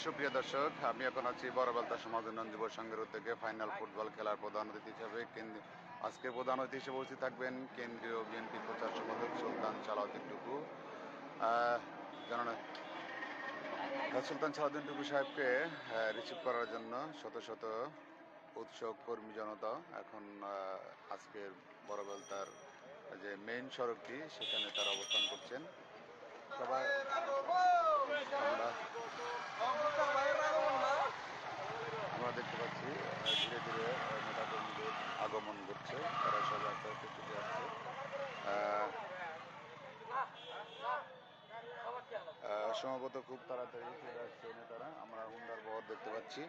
সুপ্রিয় দর্শক, আমি এখন আছি বড়বেলতা সমাজ উন্নয়ন যুব সংঘের উদ্যোগে ফাইনাল ফুটবল খেলার প্রধান অতিথি হিসেবে আজকে প্রধান অতিথি হিসেবে উপস্থিত থাকবেন কেন্দ্রীয় বিএনপি প্রচার সম্পাদক সুলতান সালাউদ্দিন টুকু। সুলতান সালাউদ্দিন টুকু সাহেবকে রিসিভ করার জন্য শত শত উৎসব কর্মী জনতা এখন আজকের বড়বেলতার যে মেইন সড়কটি সেখানে তারা অবস্থান করছেন। সবাই আমরা দেখতে পাচ্ছি ধীরে ধীরে নেতাকর্মীদের আগমন ঘটছে, তারা সবাই আস্তে আস্তে ছুটে আসছে। সম্ভবত খুব তাড়াতাড়ি চলে আসছে নেতারা। আমরা হুন্ডার বহর দেখতে পাচ্ছি,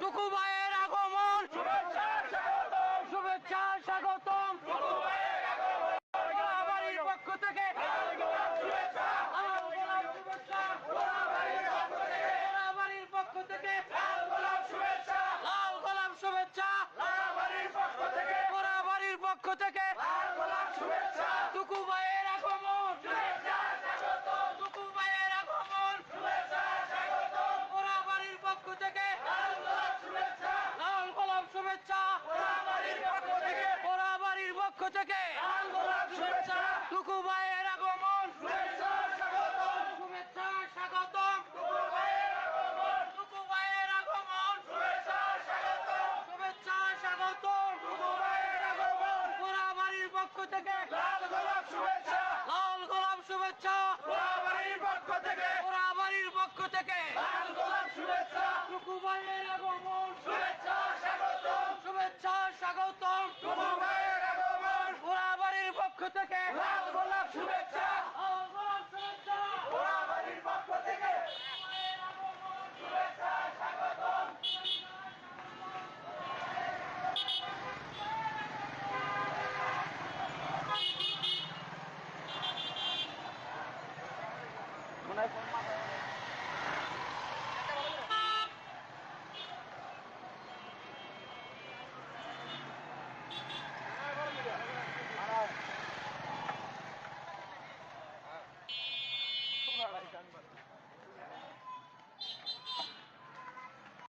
টুকু ভাইয়ের আগমন, শুভেচ্ছা স্বাগতম। বাড়ির পক্ষ থেকে বাড়ির পক্ষ থেকে লাল গোলাপ শুভেচ্ছা, বাড়ির পক্ষ থেকে টুকু ভাইয়ের আগমন, টুকু ভাইয়ের আগমন, বাড়ির পক্ষ থেকে লাল গোলাপ শুভেচ্ছা, বাড়ির পক্ষ থেকে টুকু ভাইয়ের আগমন, শুভেচ্ছা স্বাগতম, টুকু ভাইয়ের আগমন, শুভেচ্ছা স্বাগতম, বাড়ির পক্ষ থেকে লাল গোলাপ শুভেচ্ছা, বাড়ির পক্ষ থেকে টুকু ভাইয়ের আগমন, শুভেচ্ছা স্বাগতম, বাড়ির পক্ষ থেকে লাল গোলাপ শুভেচ্ছা,